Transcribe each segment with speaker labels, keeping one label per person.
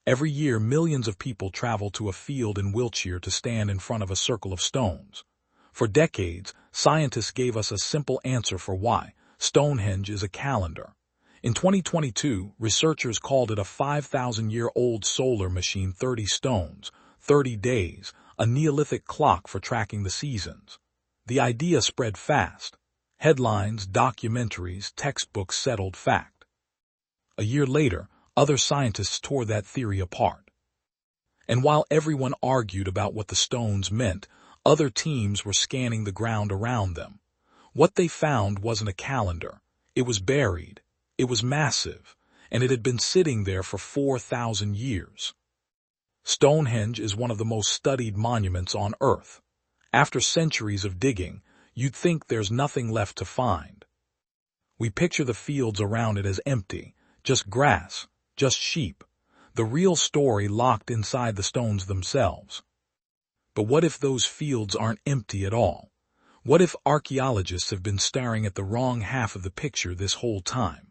Speaker 1: Every year, millions of people travel to a field in Wiltshire to stand in front of a circle of stones. For decades, scientists gave us a simple answer for why. Stonehenge is a calendar. In 2022, researchers called it a 5,000-year-old solar machine, 30 stones, 30 days, a Neolithic clock for tracking the seasons. The idea spread fast. Headlines, documentaries, textbooks settled fact. A year later, other scientists tore that theory apart. And while everyone argued about what the stones meant, other teams were scanning the ground around them. What they found wasn't a calendar. It was buried. It was massive, and it had been sitting there for 4,000 years. Stonehenge is one of the most studied monuments on Earth. After centuries of digging, you'd think there's nothing left to find. We picture the fields around it as empty, just grass, just sheep, the real story locked inside the stones themselves. But what if those fields aren't empty at all? What if archaeologists have been staring at the wrong half of the picture this whole time?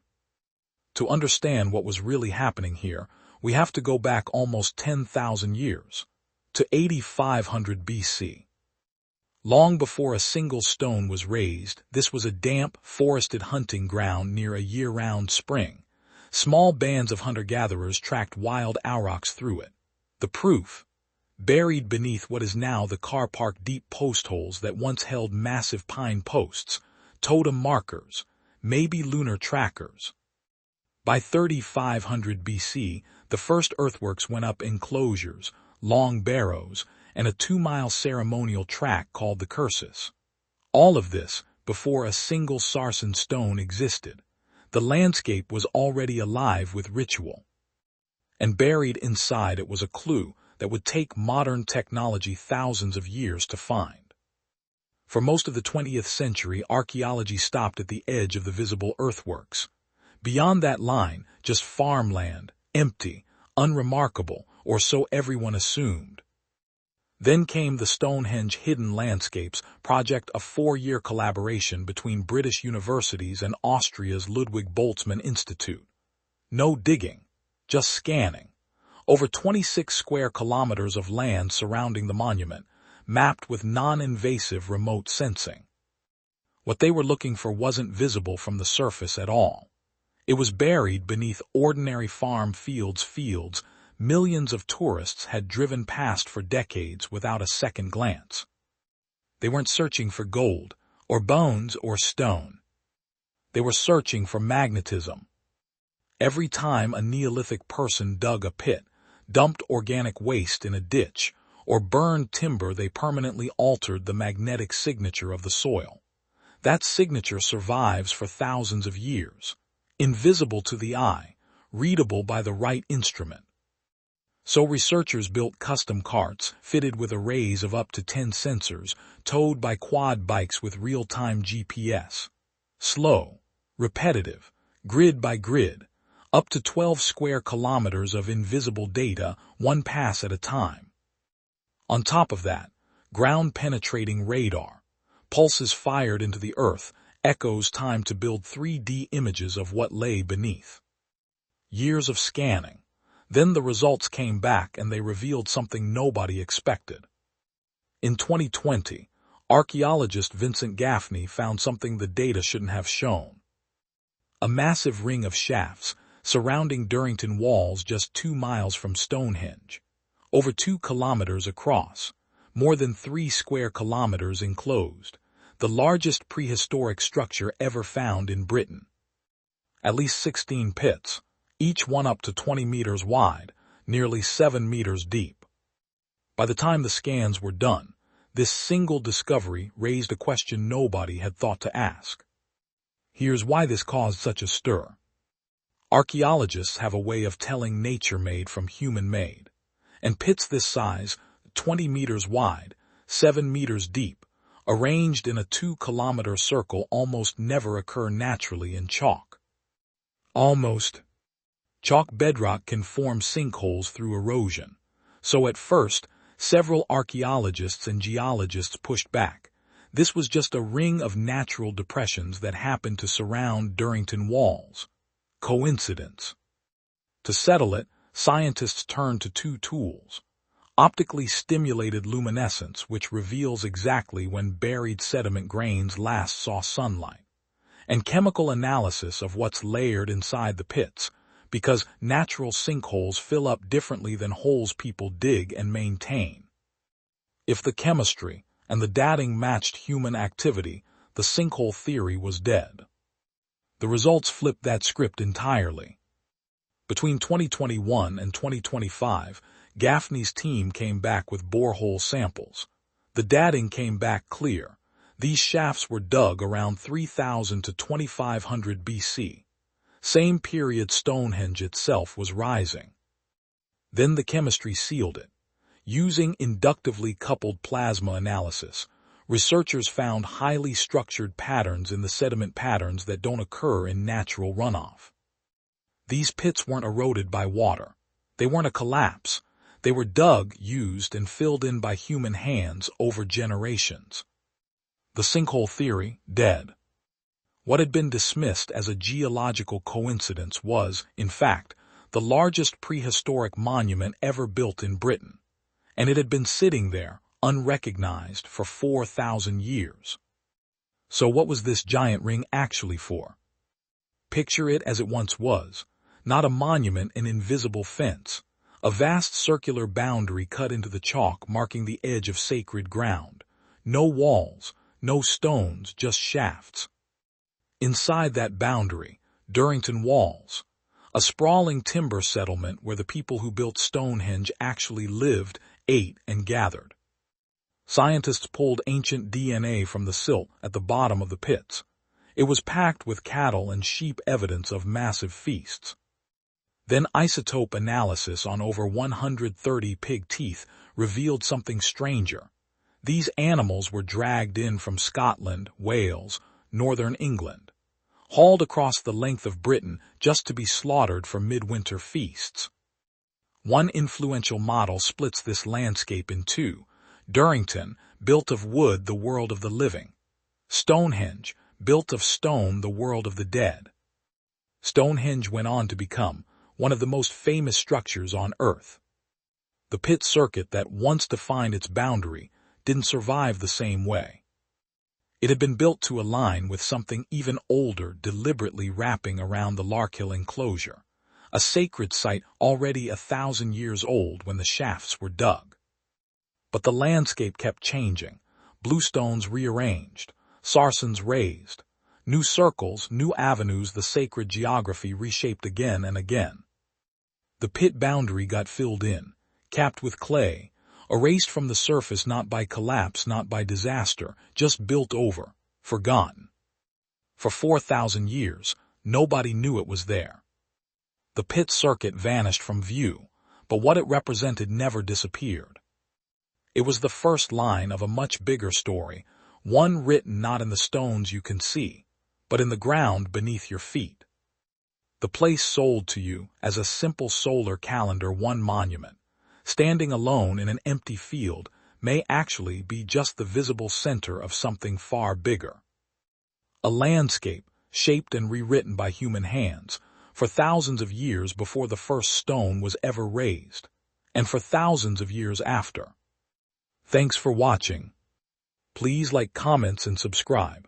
Speaker 1: To understand what was really happening here, we have to go back almost 10,000 years, to 8500 BC. Long before a single stone was raised, this was a damp, forested hunting ground near a year-round spring. Small bands of hunter-gatherers tracked wild aurochs through it. The proof: buried beneath what is now the car park, deep post holes that once held massive pine posts, totem markers, maybe lunar trackers. By 3500 BC, the first earthworks went up enclosures, long barrows, and a 2-mile ceremonial track called the cursus. All of this before a single sarsen stone existed. The landscape was already alive with ritual. And buried inside it was a clue that would take modern technology thousands of years to find. For most of the 20th century, archaeology stopped at the edge of the visible earthworks. Beyond that line, just farmland, empty, unremarkable, or so everyone assumed. Then came the Stonehenge Hidden Landscapes project, a 4-year collaboration between British universities and Austria's Ludwig Boltzmann Institute. No digging, just scanning. Over 26 square kilometers of land surrounding the monument, mapped with non-invasive remote sensing. What they were looking for wasn't visible from the surface at all. It was buried beneath ordinary farm fields millions of tourists had driven past for decades without a second glance. They weren't searching for gold, or bones, or stone. They were searching for magnetism. Every time a Neolithic person dug a pit, dumped organic waste in a ditch, or burned timber, they permanently altered the magnetic signature of the soil. That signature survives for thousands of years, invisible to the eye, readable by the right instrument. So researchers built custom carts, fitted with arrays of up to 10 sensors, towed by quad bikes with real-time GPS. Slow, repetitive, grid by grid, up to 12 square kilometers of invisible data, one pass at a time. On top of that, ground-penetrating radar, pulses fired into the earth, echoes time to build 3D images of what lay beneath. Years of scanning. Then the results came back and they revealed something nobody expected. In 2020, archaeologist Vincent Gaffney found something the data shouldn't have shown. A massive ring of shafts surrounding Durrington walls just 2 miles from Stonehenge. Over 2 kilometers across, more than 3 square kilometers enclosed, the largest prehistoric structure ever found in Britain. At least 16 pits, each one up to 20 meters wide, nearly 7 meters deep. By the time the scans were done, this single discovery raised a question nobody had thought to ask. Here's why this caused such a stir. Archaeologists have a way of telling nature-made from human-made, and pits this size, 20 meters wide, 7 meters deep, arranged in a 2-kilometer circle, almost never occur naturally in chalk. Chalk bedrock can form sinkholes through erosion, so at first, several archaeologists and geologists pushed back. This was just a ring of natural depressions that happened to surround Durrington walls. Coincidence? To settle it, scientists turned to two tools: optically stimulated luminescence, which reveals exactly when buried sediment grains last saw sunlight, and chemical analysis of what's layered inside the pits, because natural sinkholes fill up differently than holes people dig and maintain. If the chemistry and the dating matched human activity, the sinkhole theory was dead. The results flipped that script entirely. Between 2021 and 2025, Gaffney's team came back with borehole samples. The dating came back clear. These shafts were dug around 3000 to 2500 BC. Same period Stonehenge itself was rising. Then the chemistry sealed it. Using inductively coupled plasma analysis, researchers found highly structured patterns in the sediment patterns that don't occur in natural runoff. These pits weren't eroded by water. They weren't a collapse. They were dug, used, and filled in by human hands over generations. The sinkhole theory, dead. What had been dismissed as a geological coincidence was, in fact, the largest prehistoric monument ever built in Britain, and it had been sitting there, unrecognized, for 4,000 years. So what was this giant ring actually for? Picture it as it once was, not a monument, an invisible fence, a vast circular boundary cut into the chalk marking the edge of sacred ground. No walls, no stones, just shafts. Inside that boundary, Durrington Walls, a sprawling timber settlement where the people who built Stonehenge actually lived, ate, and gathered. Scientists pulled ancient DNA from the silt at the bottom of the pits. It was packed with cattle and sheep, evidence of massive feasts. Then isotope analysis on over 130 pig teeth revealed something stranger. These animals were dragged in from Scotland, Wales, northern England, hauled across the length of Britain just to be slaughtered for midwinter feasts. One influential model splits this landscape in two: Durrington, built of wood, the world of the living; Stonehenge, built of stone, the world of the dead. Stonehenge went on to become one of the most famous structures on Earth. The pit circuit that once defined its boundary didn't survive the same way. It had been built to align with something even older, deliberately wrapping around the Larkhill enclosure, a sacred site already 1,000 years old when the shafts were dug. But the landscape kept changing, bluestones rearranged, sarsens raised, new circles, new avenues, the sacred geography reshaped again and again. The pit boundary got filled in, capped with clay, erased from the surface, not by collapse, not by disaster, just built over, forgotten. For 4,000 years, nobody knew it was there. The pit circuit vanished from view, but what it represented never disappeared. It was the first line of a much bigger story, one written not in the stones you can see, but in the ground beneath your feet. The place sold to you as a simple solar calendar, one monument, standing alone in an empty field, may actually be just the visible center of something far bigger. A landscape shaped and rewritten by human hands for thousands of years before the first stone was ever raised, and for thousands of years after. Thanks for watching. Please like, comments, and subscribe.